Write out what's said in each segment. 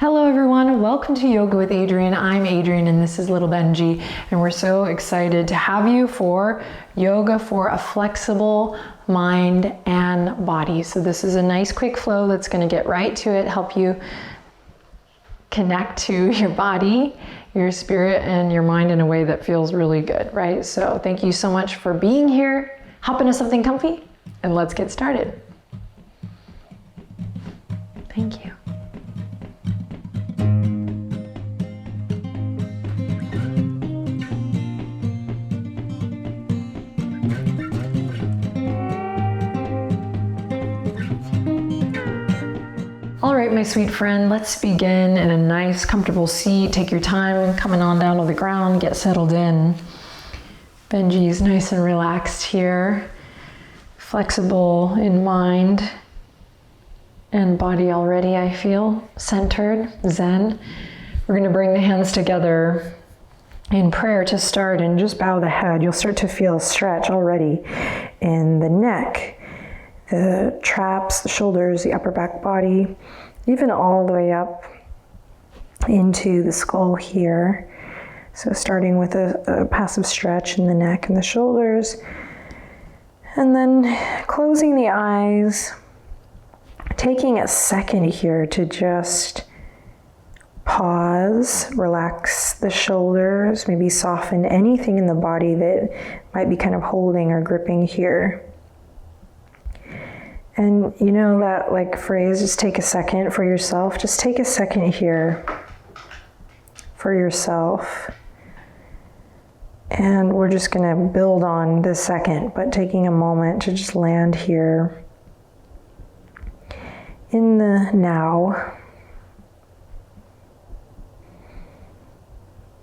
Hello everyone, welcome to Yoga with Adriene. I'm Adriene and this is Little Benji, and we're so excited to have you for yoga for a flexible mind and body. So this is a nice quick flow that's going to get right to it, help you connect to your body, your spirit, and your mind in a way that feels really good, right? So thank you so much for being here. Hop into something comfy and let's get started. Thank you. All right, my sweet friend, let's begin in a nice, comfortable seat. Take your time coming on down to the ground, get settled in. Benji's nice and relaxed here, flexible in mind and body already, I feel, centered, zen. We're gonna bring the hands together in prayer to start and just bow the head. You'll start to feel a stretch already in the neck, the traps, the shoulders, the upper back body, even all the way up into the skull here. So starting with a passive stretch in the neck and the shoulders, and then closing the eyes, taking a second here to just pause, relax the shoulders, maybe soften anything in the body that might be kind of holding or gripping here. And you know that like phrase, just take a second for yourself. Just take a second here for yourself. And we're just gonna build on this second, but taking a moment to just land here in the now.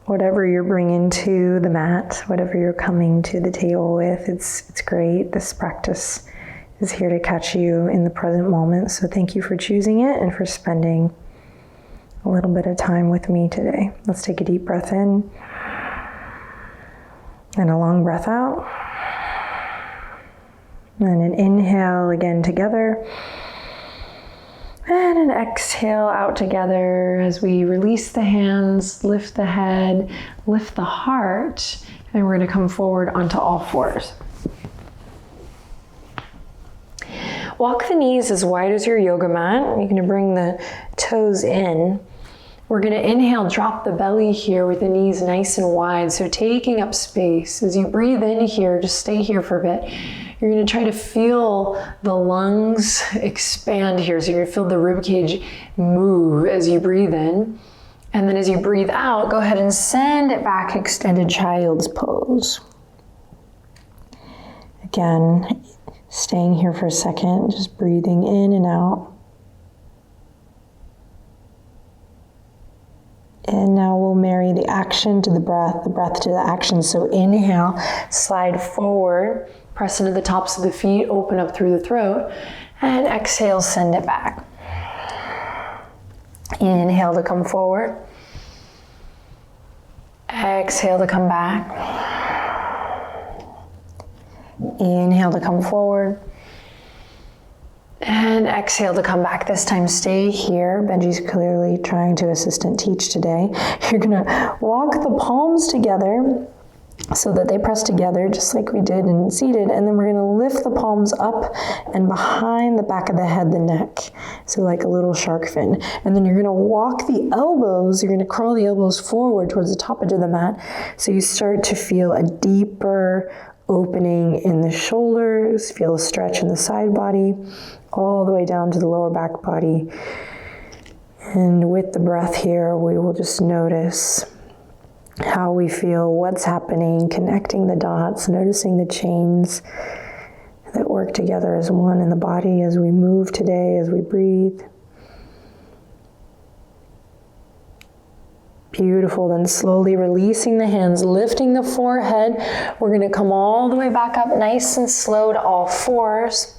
Whatever you're bringing to the mat, whatever you're coming to the table with, it's great. This practice is here to catch you in the present moment. So thank you for choosing it and for spending a little bit of time with me today. Let's take a deep breath in and a long breath out. And an inhale again together. And an exhale out together as we release the hands, lift the head, lift the heart, and we're gonna come forward onto all fours. Walk the knees as wide as your yoga mat. You're gonna bring the toes in. We're gonna inhale, drop the belly here with the knees nice and wide. So taking up space. As you breathe in here, just stay here for a bit. You're gonna try to feel the lungs expand here. So you're gonna feel the ribcage move as you breathe in. And then as you breathe out, go ahead and send it back, extended child's pose. Again, staying here for a second, just breathing in and out. And now we'll marry the action to the breath to the action. So inhale, slide forward, press into the tops of the feet, open up through the throat, and exhale, send it back. Inhale to come forward. Exhale to come back. Inhale to come forward. And exhale to come back. This time stay here. Benji's clearly trying to assistant teach today. You're gonna walk the palms together so that they press together just like we did in seated, and then we're gonna lift the palms up and behind the back of the head, the neck. So like a little shark fin. And then you're gonna walk the elbows, you're gonna crawl the elbows forward towards the top edge of the mat. So you start to feel a deeper opening in the shoulders, feel a stretch in the side body, all the way down to the lower back body. And with the breath here, we will just notice how we feel, what's happening, connecting the dots, noticing the chains that work together as one in the body as we move today, as we breathe. Beautiful. Then slowly releasing the hands, lifting the forehead. We're going to come all the way back up nice and slow to all fours.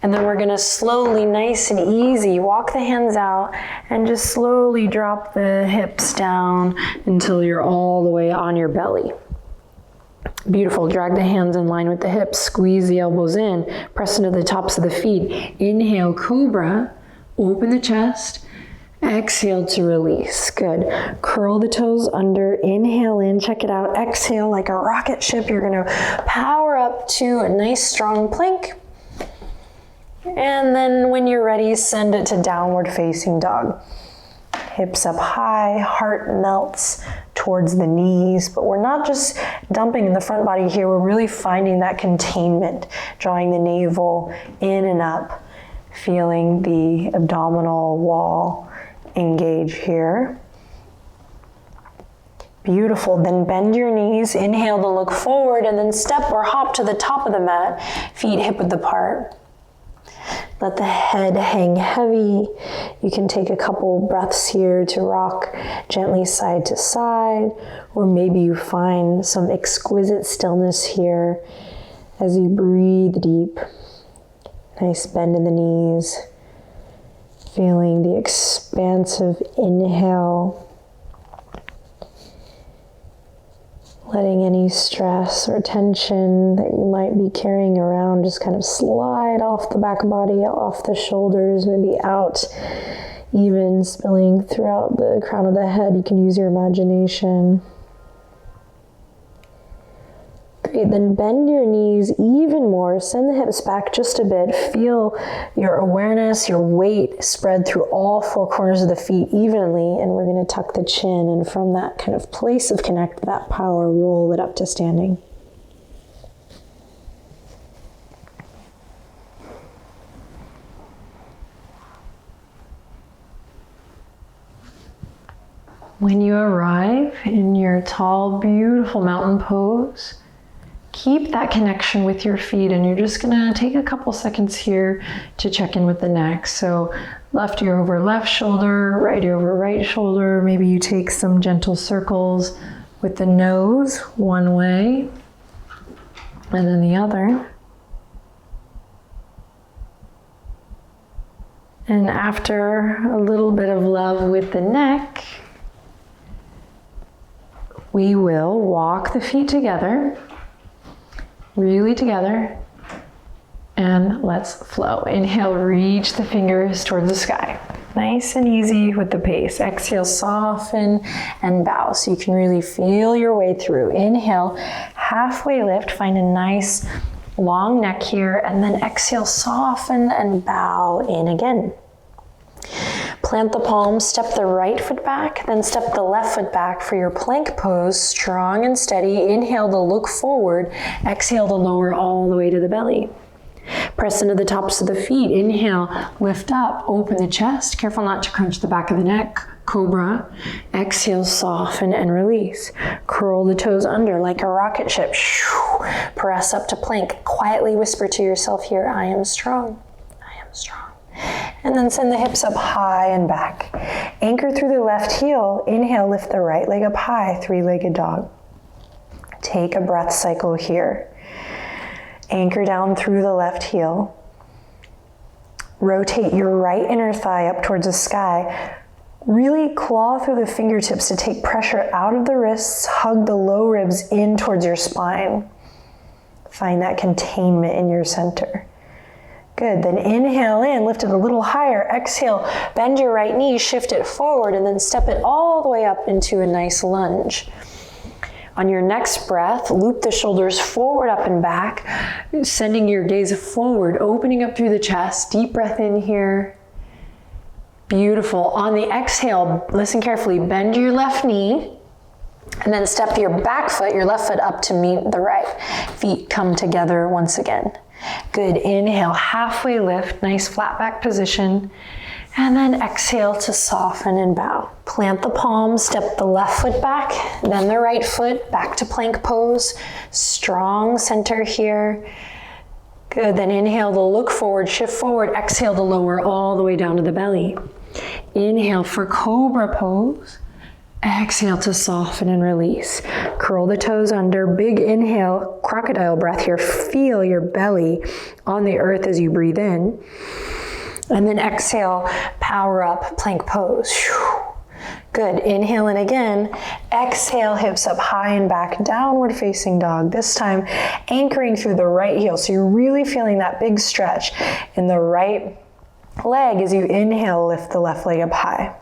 And then we're going to slowly, nice and easy, walk the hands out and just slowly drop the hips down until you're all the way on your belly. Beautiful. Drag the hands in line with the hips, squeeze the elbows in, press into the tops of the feet. Inhale, cobra, open the chest. Exhale to release. Good. Curl the toes under. Inhale in. Check it out. Exhale like a rocket ship. You're going to power up to a nice strong plank. And then when you're ready, send it to downward facing dog. Hips up high, heart melts towards the knees, but we're not just dumping in the front body here. We're really finding that containment, drawing the navel in and up, feeling the abdominal wall engage here. Beautiful. Then bend your knees, inhale to look forward, and then step or hop to the top of the mat, feet hip width apart. Let the head hang heavy. You can take a couple breaths here to rock gently side to side, or maybe you find some exquisite stillness here as you breathe deep. Nice bend in the knees, feeling the expansive inhale, letting any stress or tension that you might be carrying around just kind of slide off the back body, off the shoulders, maybe out, even spilling throughout the crown of the head. You can use your imagination. Great, then bend your knees even more, send the hips back just a bit, feel your awareness, your weight spread through all four corners of the feet evenly, and we're going to tuck the chin, and from that kind of place of connect, that power, roll it up to standing. When you arrive in your tall, beautiful mountain pose, keep that connection with your feet, and you're just gonna take a couple seconds here to check in with the neck. So left ear over left shoulder, right ear over right shoulder. Maybe you take some gentle circles with the nose one way and then the other. And after a little bit of love with the neck, we will walk the feet together, really together, and let's flow. Inhale, reach the fingers towards the sky. Nice and easy with the pace. Exhale, soften and bow so you can really feel your way through. Inhale, halfway lift, find a nice long neck here, and then exhale, soften and bow in again. Plant the palms, step the right foot back, then step the left foot back for your plank pose, strong and steady. Inhale to look forward, exhale to lower all the way to the belly. Press into the tops of the feet. Inhale, lift up, open the chest. Careful not to crunch the back of the neck. Cobra. Exhale, soften and release. Curl the toes under like a rocket ship. Press up to plank. Quietly whisper to yourself here, I am strong. I am strong. And then send the hips up high and back. Anchor through the left heel. Inhale, lift the right leg up high, three-legged dog. Take a breath cycle here. Anchor down through the left heel. Rotate your right inner thigh up towards the sky. Really claw through the fingertips to take pressure out of the wrists. Hug the low ribs in towards your spine. Find that containment in your center. Good, then inhale in, lift it a little higher. Exhale, bend your right knee, shift it forward, and then step it all the way up into a nice lunge. On your next breath, loop the shoulders forward, up and back, sending your gaze forward, opening up through the chest. Deep breath in here. Beautiful. On the exhale, listen carefully, bend your left knee, and then step your back foot, your left foot up to meet the right. Feet come together once again. Good, inhale, halfway lift, nice flat back position. And then exhale to soften and bow. Plant the palms, step the left foot back, then the right foot back to plank pose. Strong center here. Good, then inhale to look forward, shift forward, exhale to lower all the way down to the belly. Inhale for cobra pose. Exhale to soften and release. Curl the toes under, big inhale, crocodile breath here. Feel your belly on the earth as you breathe in. And then exhale, power up, plank pose. Good, inhale in again. Exhale, hips up high and back, downward facing dog. This time anchoring through the right heel. So you're really feeling that big stretch in the right leg as you inhale, lift the left leg up high.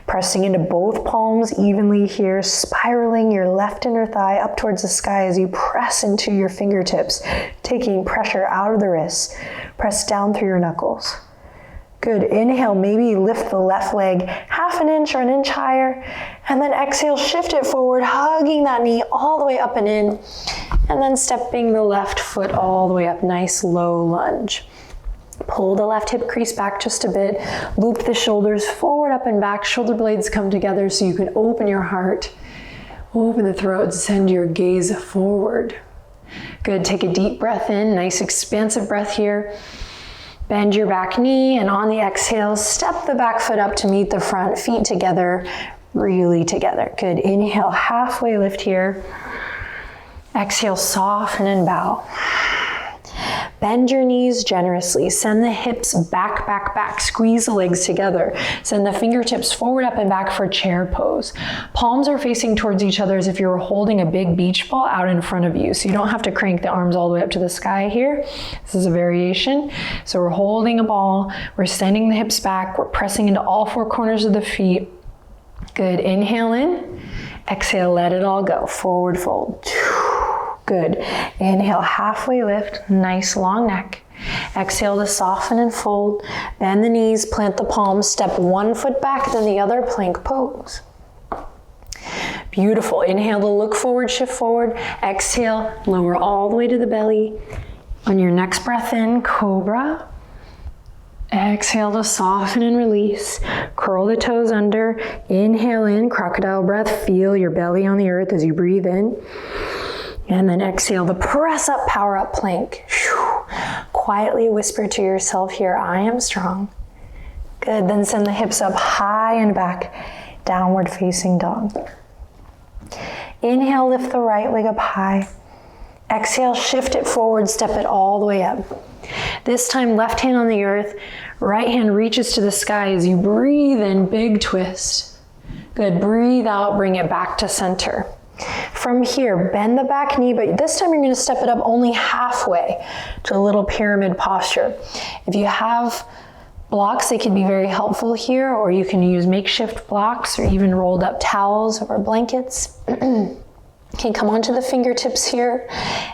Pressing into both palms evenly here, spiraling your left inner thigh up towards the sky as you press into your fingertips, taking pressure out of the wrists. Press down through your knuckles. Good, inhale, maybe lift the left leg half an inch or an inch higher, and then exhale, shift it forward, hugging that knee all the way up and in, and then stepping the left foot all the way up, nice low lunge. Pull the left hip crease back just a bit, loop the shoulders forward, up and back, shoulder blades come together so you can open your heart, open the throat, send your gaze forward. Good, take a deep breath in, nice expansive breath here. Bend your back knee, and on the exhale, step the back foot up to meet the front, feet together, really together. Good, inhale, halfway lift here. Exhale, soften and bow. Bend your knees generously. Send the hips back, back, back. Squeeze the legs together. Send the fingertips forward, up and back for chair pose. Palms are facing towards each other as if you were holding a big beach ball out in front of you. So you don't have to crank the arms all the way up to the sky here. This is a variation. So we're holding a ball. We're sending the hips back. We're pressing into all four corners of the feet. Good. Inhale in. Exhale, let it all go. Forward fold. Good. Inhale, halfway lift, nice long neck. Exhale to soften and fold. Bend the knees, plant the palms, step one foot back, then the other, plank pose. Beautiful. Inhale to look forward, shift forward. Exhale, lower all the way to the belly. On your next breath in, cobra. Exhale to soften and release. Curl the toes under. Inhale in, crocodile breath. Feel your belly on the earth as you breathe in. And then exhale to press up, power up plank. Quietly whisper to yourself here, I am strong. Good, then send the hips up high and back, downward facing dog. Inhale, lift the right leg up high. Exhale, shift it forward, step it all the way up. This time, left hand on the earth, right hand reaches to the sky as you breathe in, big twist. Good, breathe out, bring it back to center. From here, bend the back knee, but this time you're going to step it up only halfway to a little pyramid posture. If you have blocks, they can be very helpful here, or you can use makeshift blocks or even rolled up towels or blankets. Can come onto the fingertips here.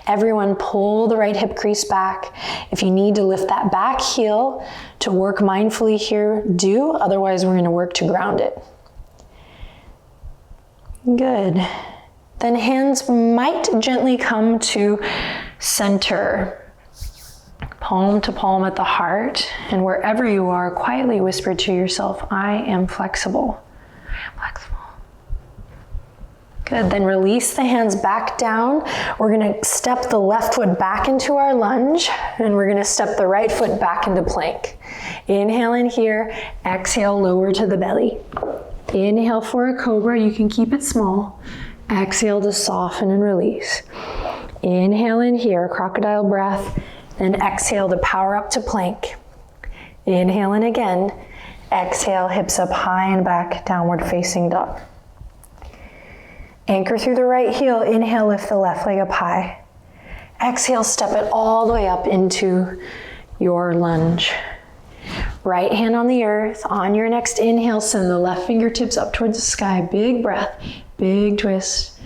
Everyone pull the right hip crease back. If you need to lift that back heel to work mindfully here, do. Otherwise, we're going to work to ground it. Good. Then hands might gently come to center, palm to palm at the heart, and wherever you are, quietly whisper to yourself, I am flexible. I am flexible. Good, then release the hands back down. We're gonna step the left foot back into our lunge, and we're gonna step the right foot back into plank. Inhale in here, exhale, lower to the belly. Inhale for a cobra, you can keep it small. Exhale to soften and release. Inhale in here, crocodile breath, then exhale to power up to plank. Inhale in again, exhale, hips up high and back, downward facing dog. Anchor through the right heel, inhale, lift the left leg up high. Exhale, step it all the way up into your lunge. Right hand on the earth. On your next inhale, send the left fingertips up towards the sky. Big breath, big twist.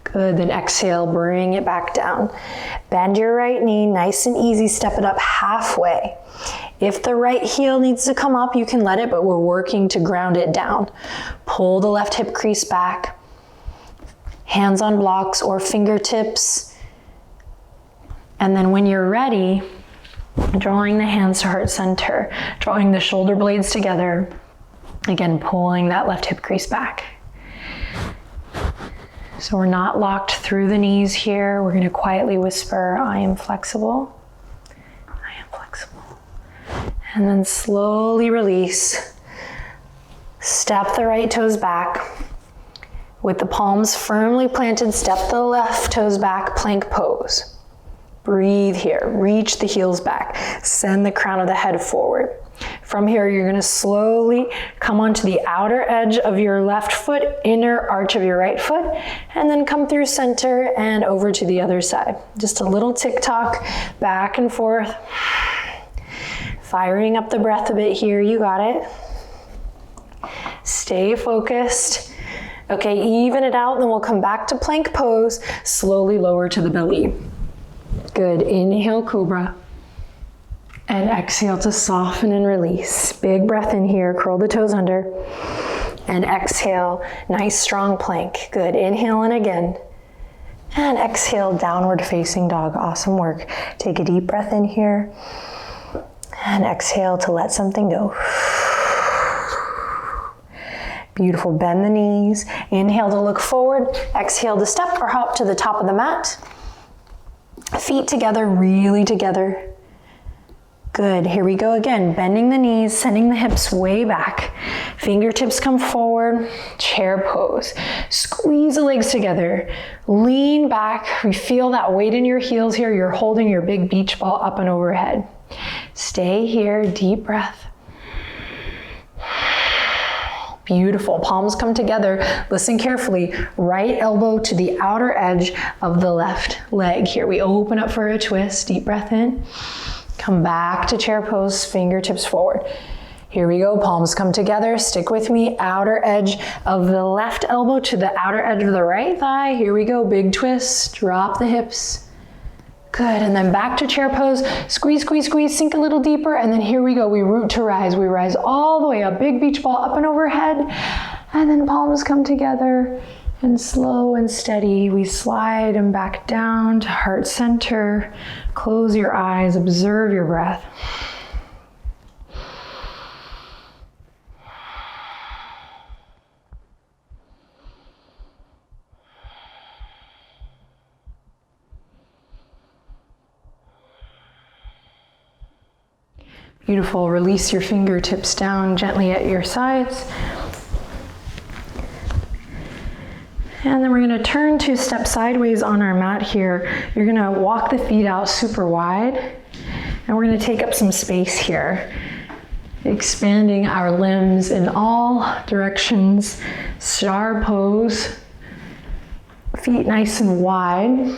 Good, then exhale, bring it back down. Bend your right knee, nice and easy, step it up halfway. If the right heel needs to come up, you can let it, but we're working to ground it down. Pull the left hip crease back. Hands on blocks or fingertips. And then when you're ready, drawing the hands to heart center, drawing the shoulder blades together. Again, pulling that left hip crease back. So we're not locked through the knees here. We're gonna quietly whisper, I am flexible. I am flexible. And then slowly release. Step the right toes back. With the palms firmly planted, step the left toes back, plank pose. Breathe here, reach the heels back, send the crown of the head forward. From here, you're gonna slowly come onto the outer edge of your left foot, inner arch of your right foot, and then come through center and over to the other side. Just a little tick-tock, back and forth. Firing up the breath a bit here, you got it. Stay focused. Okay, even it out, then we'll come back to plank pose. Slowly lower to the belly. Good, inhale, cobra. And exhale to soften and release. Big breath in here, curl the toes under. And exhale, nice strong plank. Good, inhale in again. And exhale, downward facing dog. Awesome work. Take a deep breath in here. And exhale to let something go. Beautiful, bend the knees. Inhale to look forward. Exhale to step or hop to the top of the mat. Feet together, really together. Good, here we go again. Bending the knees, sending the hips way back. Fingertips come forward, chair pose. Squeeze the legs together. Lean back. We feel that weight in your heels here. You're holding your big beach ball up and overhead. Stay here, deep breath. Beautiful, palms come together. Listen carefully. Right elbow to the outer edge of the left leg. Here we open up for a twist. Deep breath in. Come back to chair pose, fingertips forward. Here we go, palms come together. Stick with me. Outer edge of the left elbow to the outer edge of the right thigh. Here we go, big twist. Drop the hips. Good, and then back to chair pose. Squeeze, squeeze, squeeze, sink a little deeper, and then here we go. We root to rise. We rise all the way up. Big beach ball up and overhead, and then palms come together, and slow and steady, we slide them back down to heart center. Close your eyes, observe your breath. Beautiful, release your fingertips down gently at your sides. And then we're gonna turn to step sideways on our mat here. You're gonna walk the feet out super wide. And we're gonna take up some space here. Expanding our limbs in all directions. Star pose. Feet nice and wide.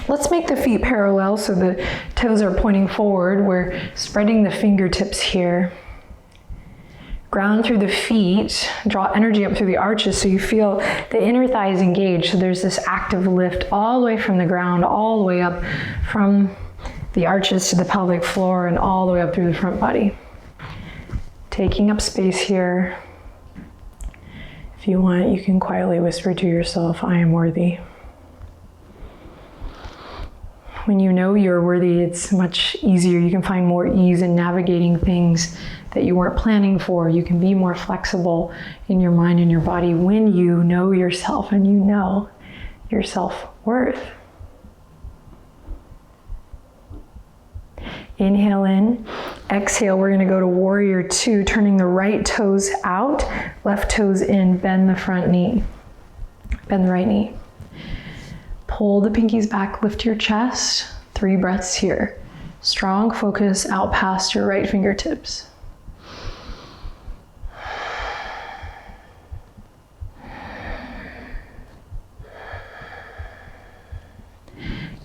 Let's make the feet parallel so the toes are pointing forward. We're spreading the fingertips here. Ground through the feet, draw energy up through the arches so you feel the inner thighs engaged. So there's this active lift all the way from the ground, all the way up from the arches to the pelvic floor and all the way up through the front body. Taking up space here. If you want, you can quietly whisper to yourself, I am worthy. When you know you're worthy, it's much easier. You can find more ease in navigating things that you weren't planning for. You can be more flexible in your mind and your body when you know yourself and you know your self-worth. Inhale in, exhale, we're gonna go to warrior two, turning the right toes out, left toes in, bend the front knee, bend the right knee. Pull the pinkies back, lift your chest. 3 breaths here. Strong focus out past your right fingertips.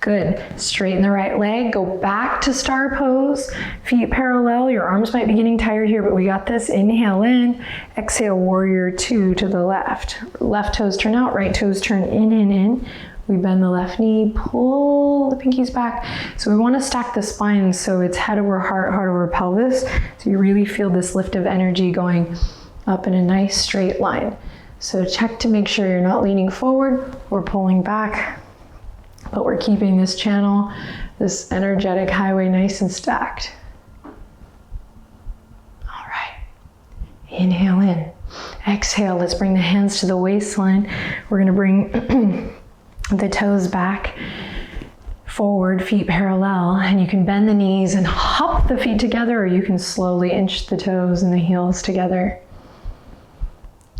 Good. Straighten the right leg. Go back to star pose. Feet parallel. Your arms might be getting tired here, but we got this. Inhale in. Exhale, warrior two to the left. Left toes turn out, right toes turn in. We bend the left knee, pull the pinkies back. So we want to stack the spine so it's head over heart, heart over pelvis. So you really feel this lift of energy going up in a nice straight line. So check to make sure you're not leaning forward or pulling back, but we're keeping this channel, this energetic highway nice and stacked. All right, inhale in. Exhale, let's bring the hands to the waistline. We're gonna bring the toes back, forward, feet parallel, and you can bend the knees and hop the feet together, or you can slowly inch the toes and the heels together.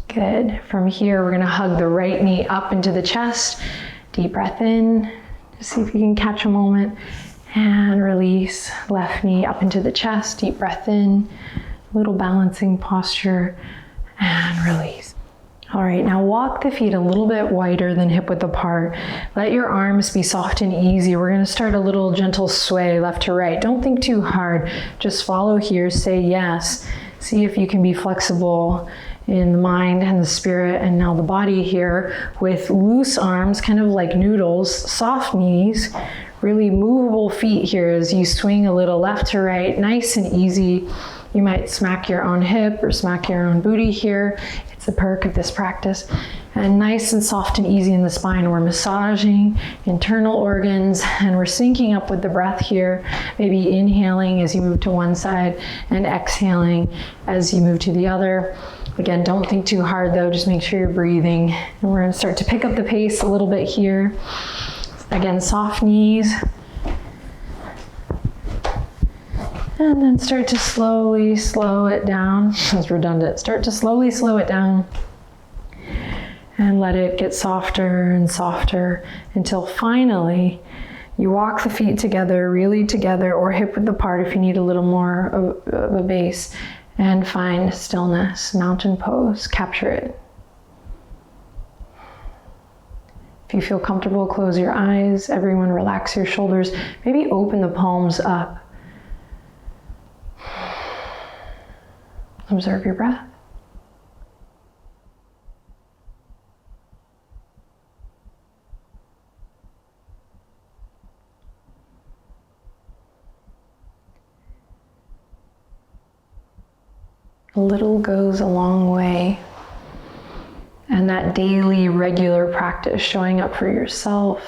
Good. From here, we're gonna hug the right knee up into the chest. Deep breath in. Just see if you can catch a moment. And release. Left knee up into the chest. Deep breath in. Little balancing posture. And release. All right, now walk the feet a little bit wider than hip width apart. Let your arms be soft and easy. We're gonna start a little gentle sway left to right. Don't think too hard. Just follow here, say yes. See if you can be flexible in the mind and the spirit, and now the body here with loose arms, kind of like noodles, soft knees, really movable feet here as you swing a little left to right, nice and easy. You might smack your own hip or smack your own booty here. It's a perk of this practice. And nice and soft and easy in the spine. We're massaging internal organs and we're syncing up with the breath here. Maybe inhaling as you move to one side and exhaling as you move to the other. Again, don't think too hard though, just make sure you're breathing. And we're gonna start to pick up the pace a little bit here. Again, soft knees. And then start to slowly slow it down. That's redundant. Start to slowly slow it down and let it get softer and softer until finally you walk the feet together, really together, or hip width apart if you need a little more of a base, and find stillness, mountain pose, capture it. If you feel comfortable, close your eyes. Everyone relax your shoulders. Maybe open the palms up. Observe your breath. A little goes a long way. And that daily, regular practice, showing up for yourself,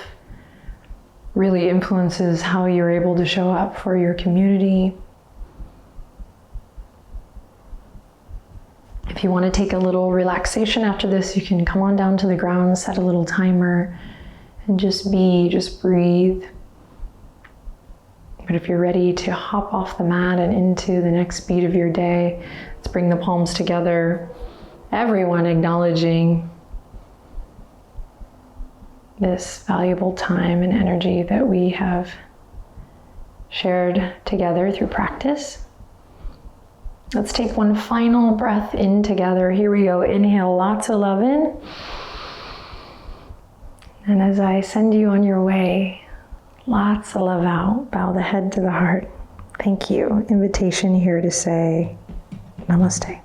really influences how you're able to show up for your community. If you want to take a little relaxation after this, you can come on down to the ground, set a little timer, and just be, just breathe. But if you're ready to hop off the mat and into the next beat of your day, let's bring the palms together. Everyone acknowledging this valuable time and energy that we have shared together through practice. Let's take one final breath in together. Here we go. Inhale lots of love in. And as I send you on your way, lots of love out. Bow the head to the heart. Thank you. Invitation here to say namaste.